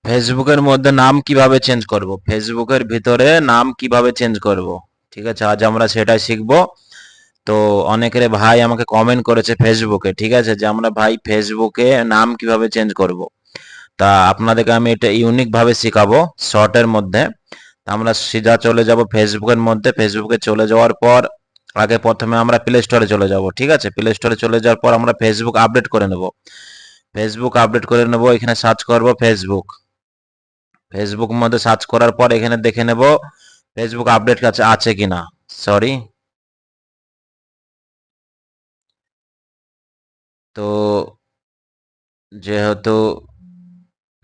ফেসবুকের মধ্যে নাম কিভাবে চেঞ্জ করব, ফেসবুকের ভিতরে নাম কিভাবে চেঞ্জ করব, ঠিক আছে, আজ আমরা সেটাই শিখব। তো অনেকের ভাই আমাকে কমেন্ট করেছে ফেসবুকে, ঠিক আছে, যে আমরা ভাই ফেসবুকে নাম কিভাবে চেঞ্জ করব। তা আপনাদেরকে আমি এটা ইউনিক ভাবে শেখাবো শর্টের মধ্যে। তা আমরা সিধা চলে যাব ফেসবুকের মধ্যে। ফেসবুকে চলে যাওয়ার পর আগে প্রথমে আমরা প্লে স্টোরে চলে যাব, ঠিক আছে। প্লে স্টোরে চলে যাওয়ার পর আমরা ফেসবুক আপডেট করে নেব। ফেসবুক আপডেট করে নেব, এখানে সার্চ করব ফেসবুক। ফেসবুক মধ্যে সার্চ করার পর এখানে দেখে নেব ফেসবুক আপডেট কাছে আছে কিনা। সরি, তো যেহেতু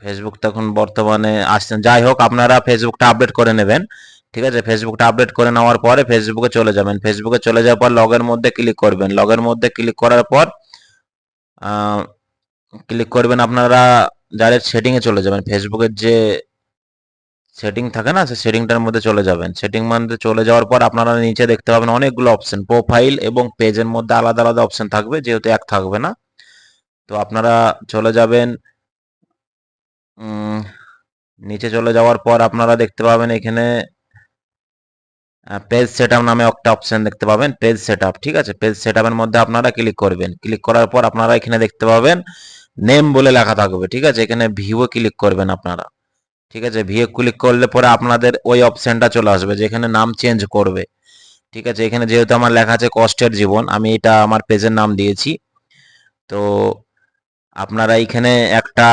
ফেসবুক তখন বর্তমানে আসছেন, যাই হোক আপনারা ফেসবুকটা আপডেট করে নেবেন, ঠিক আছে। ফেসবুকটা আপডেট করে নেওয়ার পরে ফেসবুকে চলে যাবেন। ফেসবুকে চলে যাওয়ার পর লগের মধ্যে ক্লিক করবেন। লগের মধ্যে ক্লিক করার পর ক্লিক করবেন আপনারা, ডাইরেক্ট সেটিংয়ে চলে যাবেন। ফেসবুকের যে সেটিং থাকে না, সেই সেটিংটার মধ্যে চলে যাবেন। সেটিং মধ্যে চলে যাওয়ার পর আপনারা নিচে দেখতে পাবেন অনেকগুলো অপশন, প্রোফাইল এবং পেজের মধ্যে আলাদা আলাদা অপশন থাকবে, যেহেতু এক থাকবে না। তো আপনারা চলে যাবেন, উম, নিচে চলে যাওয়ার পর আপনারা দেখতে পাবেন এখানে পেজ সেটআপ নামে একটা অপশন দেখতে পাবেন, পেজ সেটআপ, ঠিক আছে। পেজ সেটআপের মধ্যে আপনারা ক্লিক করবেন। ক্লিক করার পর আপনারা এখানে দেখতে পাবেন নেম বলে লেখা থাকবে, ঠিক আছে। এখানে ভিউয়ে ক্লিক করবেন আপনারা, ঠিক আছে। ভিউয়ে ক্লিক করলে পরে আপনাদের ওই অপশনটা চলে আসবে যেখানে নাম চেঞ্জ করবে, ঠিক আছে। এখানে যেহেতু আমার লেখা আছে কষ্টের জীবন, আমি এটা আমার পেজের নাম দিয়েছি। তো আপনারা এইখানে একটা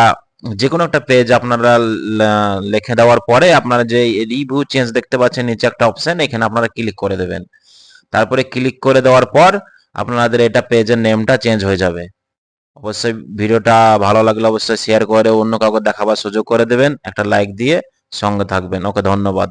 যে কোনো একটা পেজ আপনারা লিখে দেওয়ার পরে আপনারা যে রিভিউ চেঞ্জ দেখতে পাচ্ছেন নিচে একটা অপশন, এখানে আপনারা ক্লিক করে দেবেন। তারপরে ক্লিক করে দেওয়ার পর আপনাদের এটা পেজের নেমটা চেঞ্জ হয়ে যাবে। অবশ্যই ভিডিওটা ভালো লাগলে অবশ্যই শেয়ার করে অন্য কাউকে দেখাবার সুযোগ করে দেবেন, একটা লাইক দিয়ে সঙ্গে থাকবেন। ওকে, ধন্যবাদ।